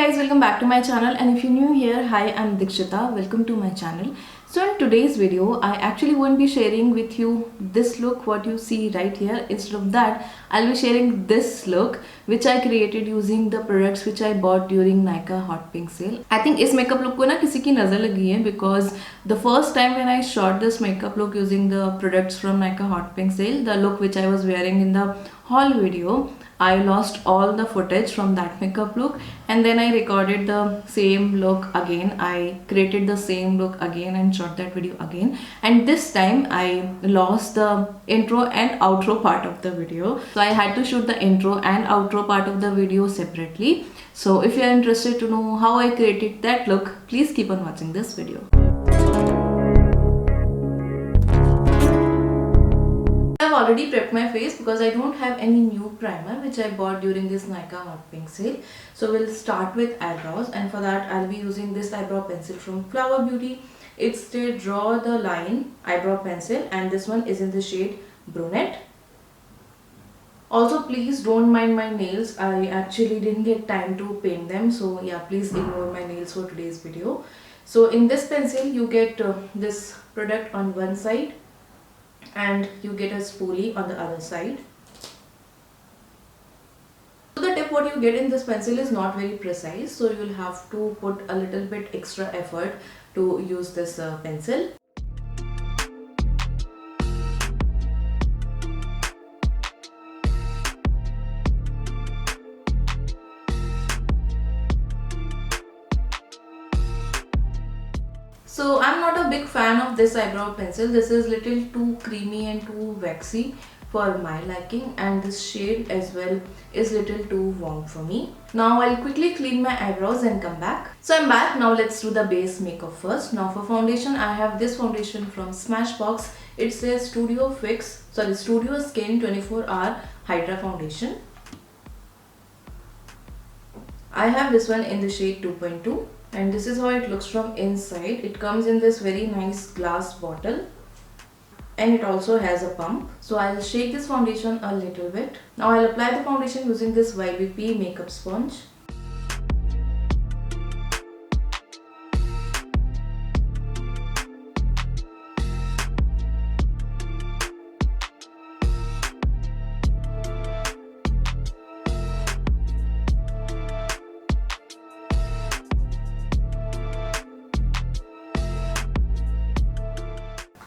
guys, welcome back to my channel, and if you're new here, hi, I'm Dikshita. Welcome to my channel. So in today's video, I actually won't be sharing with you this look what you see right here. Instead of that, I'll be sharing this look which I created using the products which I bought during Nykaa Hot Pink sale. I think इस makeup look को ना किसी की नजर लगी है because the first time when I shot this makeup look using the products from Nykaa Hot Pink sale, the look which I was wearing in the haul video, I lost all the footage from that makeup look, and then I recorded the same look again. I created the same look again and shot that video again, and this time I lost the intro and outro part of the video, so I had to shoot the intro and outro part of the video separately. So if you are interested to know how I created that look, please keep on watching this video. I've already prepped my face because I don't have any new primer which I bought during this Nykaa Hot Pink sale. So we'll start with eyebrows, and for that I'll be using this eyebrow pencil from Flower Beauty. It's the Draw the Line eyebrow pencil, and this one is in the shade Brunette. Also, please don't mind my nails. I actually didn't get time to paint them, so yeah, please ignore my nails for today's video. So in this pencil you get this product on one side and you get a spoolie on the other side. So the tip what you get in this pencil is not very precise, so you will have to put a little bit extra effort to use this pencil. So I'm not a big fan of this eyebrow pencil. This is little too creamy and too waxy for my liking, and this shade as well is little too warm for me. Now I'll quickly clean my eyebrows and come back. So I'm back. Now let's do the base makeup first. Now for foundation, I have this foundation from Smashbox. It says Studio Skin 24-hour Hydra Foundation. I have this one in the shade 2.2. And this is how it looks from inside. It comes in this very nice glass bottle, and it also has a pump. So I'll shake this foundation a little bit. Now I'll apply the foundation using this YBP makeup sponge.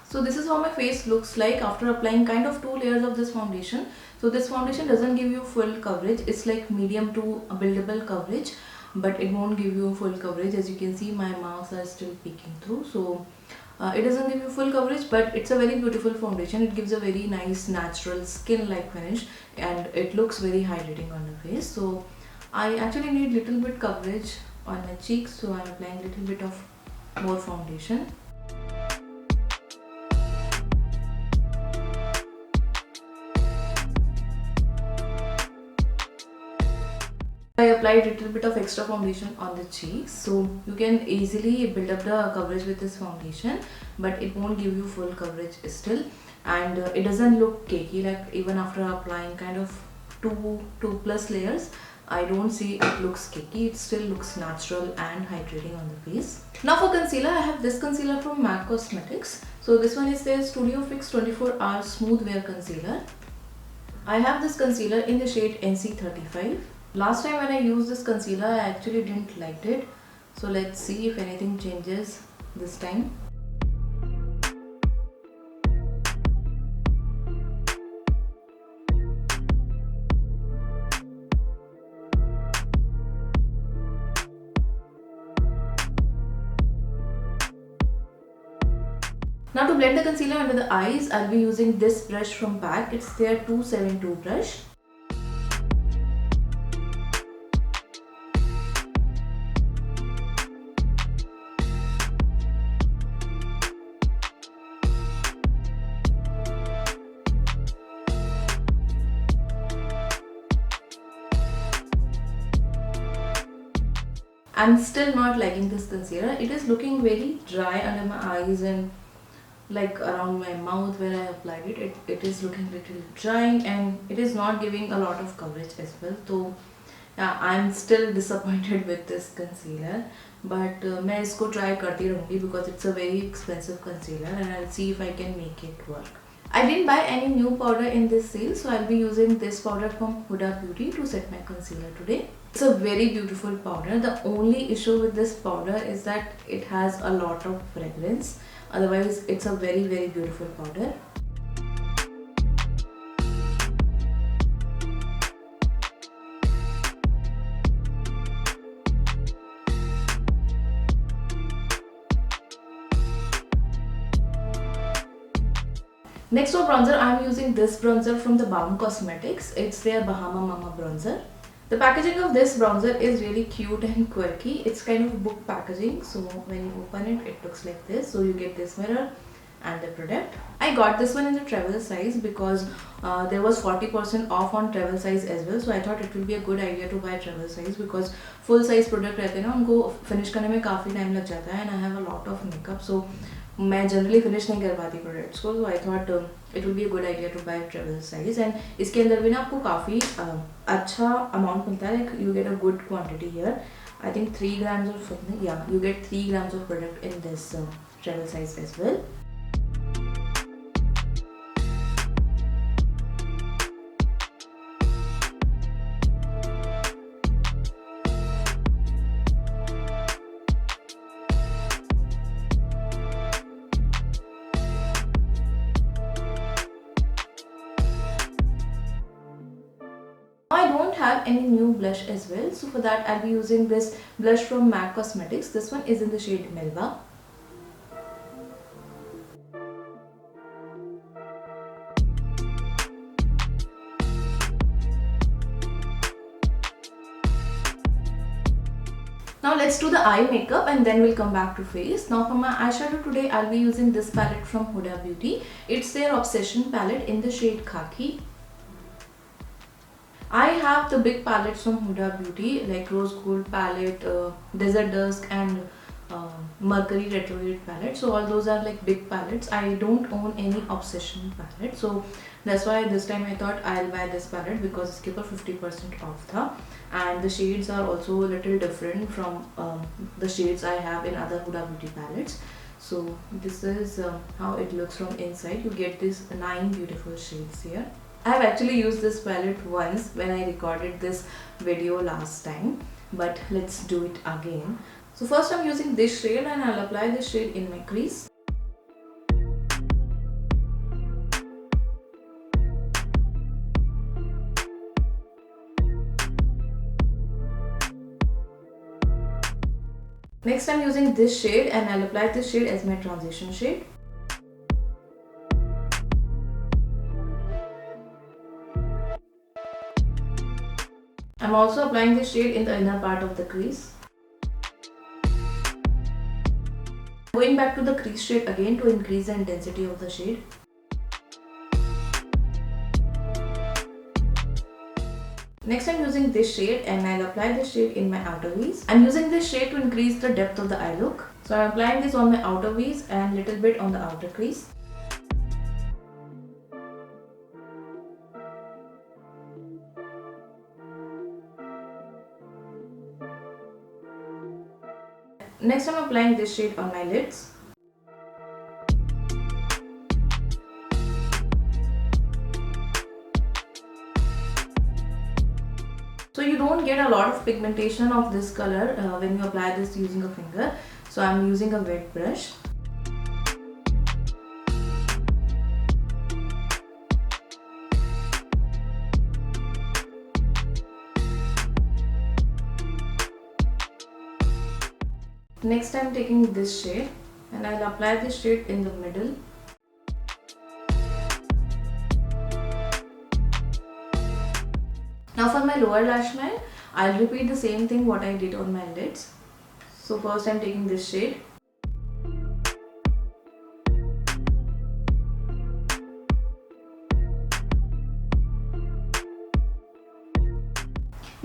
So this is how my face looks like after applying kind of 2 layers of this foundation. So this foundation doesn't give you full coverage. It's like medium to buildable coverage, but it won't give you full coverage. As you can see, my marks are still peeking through. So it doesn't give you full coverage, but it's a very beautiful foundation. It gives a very nice natural skin-like finish, and it looks very hydrating on the face. So I actually need little bit coverage on my cheeks, so I'm applying a little bit of more foundation. I applied a little bit of extra foundation on the cheeks, so you can easily build up the coverage with this foundation, but it won't give you full coverage still, and it doesn't look cakey. Like even after applying kind of two plus layers, I don't see it looks cakey. It still looks natural and hydrating on the face. Now for concealer, I have this concealer from MAC Cosmetics. So this one is the Studio Fix 24-hour Smooth Wear Concealer. I have this concealer in the shade NC35. Last time when I used this concealer, I actually didn't like it. So let's see if anything changes this time. Now to blend the concealer under the eyes, I'll be using this brush from PAC. It's their 272 brush. I'm still not liking this concealer. It is looking very dry under my eyes and like around my mouth where I applied it is looking little drying, and it is not giving a lot of coverage as well. So I'm still disappointed with this concealer, but मैं इसको try करती रहूँगी because it's a very expensive concealer and I'll see if I can make it work. I didn't buy any new powder in this sale, so I'll be using this powder from Huda Beauty to set my concealer today. It's a very beautiful powder. The only issue with this powder is that it has a lot of fragrance. Otherwise, it's a very beautiful powder. Next for bronzer, I am using this bronzer from the Balm Cosmetics. It's their Bahama Mama bronzer. The packaging of this bronzer is really cute and quirky. It's kind of book packaging, so when you open it, it looks like this. So you get this mirror and the product. I got this one in the travel size because there was 40% off on travel size as well. So I thought it will be a good idea to buy travel size because full size product रहते हैं ना, उनको finish करने में काफ़ी time लग जाता है and I have a lot of makeup. So मैं जनरली फिनिश नहीं कर पाती प्रोडक्ट्स को, तो I thought it will be a good idea to buy travel size. And इसके अंदर भी ना आपको काफ़ी अच्छा अमाउंट मिलता है. Like you get a good quantity here. I think 3 grams of, या you get 3 grams of product in this travel size as well. I don't have any new blush as well, so for that I'll be using this blush from MAC Cosmetics. This one is in the shade Melba. Now let's do the eye makeup and then we'll come back to face. Now for my eyeshadow today, I'll be using this palette from Huda Beauty. It's their Obsession palette in the shade Khaki. I have the big palettes from Huda Beauty like Rose Gold palette, Desert Dusk and Mercury Retrograde palette. So all those are like big palettes. I don't own any Obsession palette. So that's why this time I thought I'll buy this palette because it's kept 50% off tha. And the shades are also a little different from the shades I have in other Huda Beauty palettes. So this is how it looks from inside. You get these 9 beautiful shades here. I have actually used this palette once when I recorded this video last time, but let's do it again. So first I'm using this shade and I'll apply this shade in my crease. Next I'm using this shade and I'll apply this shade as my transition shade. I'm also applying this shade in the inner part of the crease. Going back to the crease shade again to increase the intensity of the shade. Next I'm using this shade and I'll apply this shade in my outer V's. I'm using this shade to increase the depth of the eye look. So I'm applying this on my outer V's and little bit on the outer crease. Next I'm applying this shade on my lids. So you don't get a lot of pigmentation of this color when you apply this using a finger. So I'm using a wet brush. Next I'm taking this shade and I'll apply this shade in the middle. Now for my lower lash line, I'll repeat the same thing what I did on my lids. So first I'm taking this shade.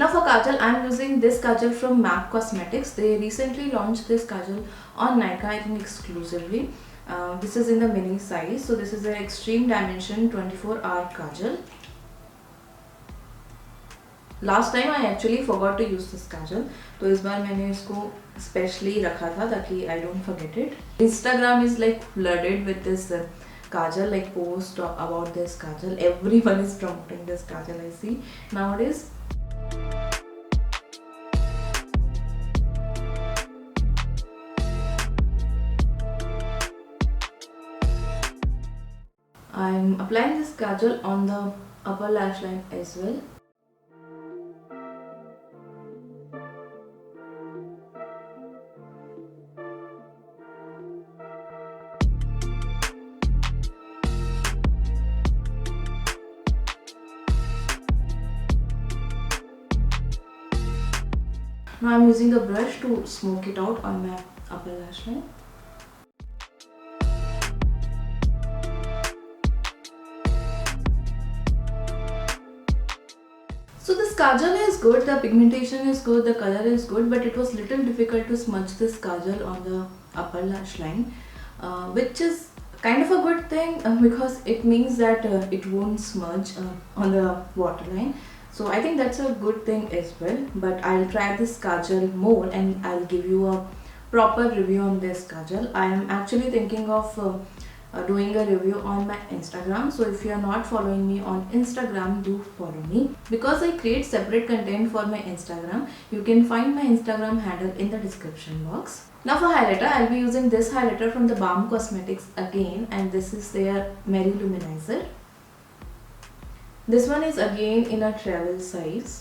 Now for kajal, I am using this kajal from MAC Cosmetics. They recently launched this kajal on Nykaa, I think exclusively. This is in the mini size. So this is an Extreme Dimension 24 Hour Kajal. Last time I actually forgot to use this kajal, तो इस बार मैंने इसको specially रखा था ताकि I don't forget it. Instagram is like flooded with this kajal, like post about this kajal. Everyone is promoting this kajal, I see nowadays. I'm applying this kajal on the upper lash line as well. Now I'm using the brush to smoke it out on my upper lash line. So this kajal is good, the pigmentation is good, the color is good, but it was little difficult to smudge this kajal on the upper lash line, which is kind of a good thing because it means that it won't smudge on the waterline. So I think that's a good thing as well, but I'll try this kajal more and I'll give you a proper review on this kajal. I am actually thinking of doing a review on my Instagram, so if you are not following me on Instagram, do follow me because I create separate content for my Instagram. You can find my Instagram handle in the description box. Now for highlighter, I'll be using this highlighter from the Balm Cosmetics again, and this is their Merry Luminizer. This one is again in a travel size.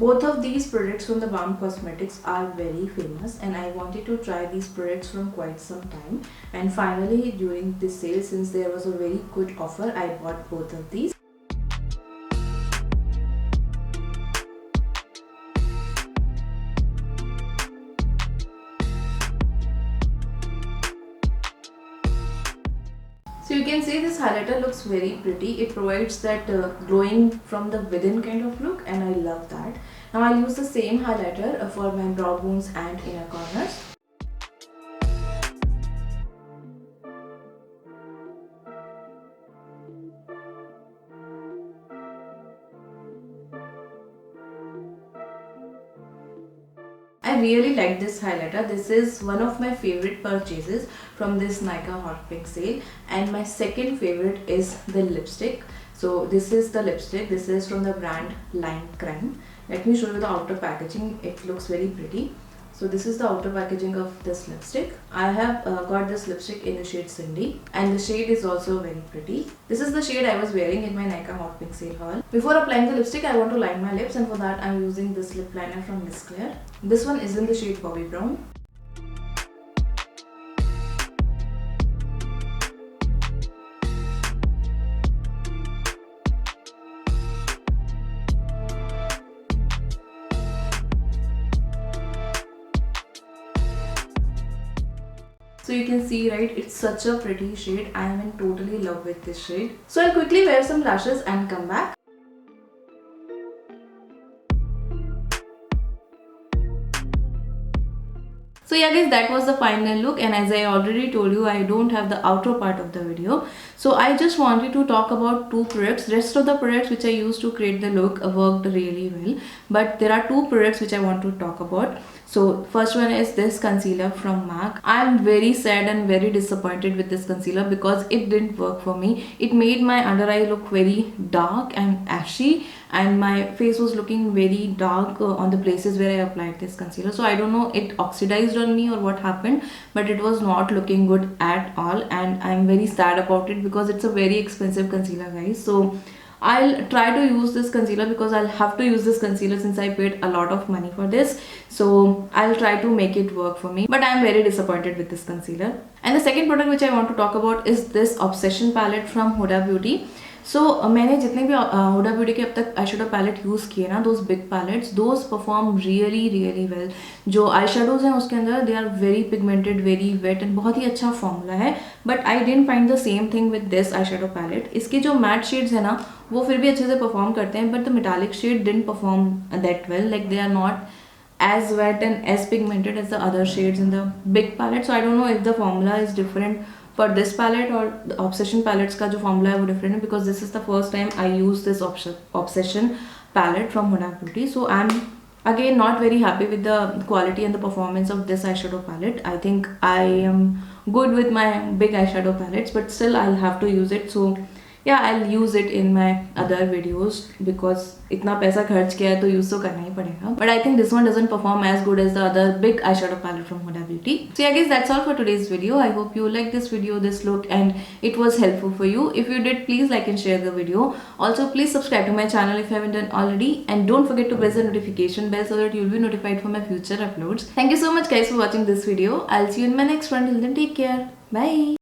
Both of these products from the Balm Cosmetics are very famous and I wanted to try these products from quite some time, and finally during this sale, since there was a very good offer, I bought both of these. So you can see this highlighter looks very pretty. It provides that glowing from the within kind of look, and I love that. Now I'll use the same highlighter for my brow bones and inner corners. I really like this highlighter. This is one of my favorite purchases from this Nykaa Hot Pink sale, and my second favorite is the lipstick. So this is the lipstick. This is from the brand Lime Crime. Let me show you the outer packaging. It looks very pretty. So this is the outer packaging of this lipstick. I have got this lipstick in the shade Cindy, and the shade is also very pretty. This is the shade I was wearing in my Nykaa Hot Pink sale haul. Before applying the lipstick, I want to line my lips, and for that I am using this lip liner from Miss Claire. This one is in the shade Bobby Brown. So you can see, right, it's such a pretty shade. I am in totally love with this shade. So I'll quickly wear some lashes and come back. So yeah guys, that was the final look, and as I already told you, I don't have the outer part of the video. So I just wanted to talk about two products. Rest of the products which I used to create the look worked really well, but there are two products which I want to talk about. So first one is this concealer from MAC. I am very sad and very disappointed with this concealer because it didn't work for me. It made my under eye look very dark and ashy, and my face was looking very dark on the places where I applied this concealer. So I don't know, it oxidized on me or what happened, but it was not looking good at all, and I'm very sad about it because it's a very expensive concealer, guys. So I'll try to use this concealer because I'll have to use this concealer since I paid a lot of money for this. So I'll try to make it work for me, but I'm very disappointed with this concealer. And the second product which I want to talk about is this Obsession palette from Huda Beauty. So मैंने जितने भी Hooda beauty के अब तक आई shadow palette use किए ना, those big palettes, those perform really well. जो eye shadows हैं उसके अंदर they are very pigmented, very wet, and बहुत ही अच्छा फॉर्मूला है. But I didn't find the same thing with this eye shadow palette. इसके जो मैट शेड्स है ना वो फिर भी अच्छे से परफॉर्म करते हैं, but the metallic shade didn't perform that well. Like they are not as wet and as pigmented as the other shades in the big palette. So I don't know if the formula is different for this palette or the Obsession palettes का जो formula है वो different है, because this is the first time I use this Obsession palette from Huda Beauty. So I'm again not very happy with the quality and the performance of this eyeshadow palette. I think I am good with my big eyeshadow palettes, but still I'll have to use it. So yeah, I'll use it in my other videos because इतना पैसा खर्च किया है तो use तो करना ही पड़ेगा. But I think this one doesn't perform as good as the other big eyeshadow palette from Huda Beauty. So yeah guys, that's all for today's video. I hope you liked this video, this look, and it was helpful for you. If you did, please like and share the video. Also please subscribe to my channel if you haven't done already, and don't forget to press the notification bell so that you'll be notified for my future uploads. Thank you so much guys for watching this video. I'll see you in my next one. Till then, take care. Bye.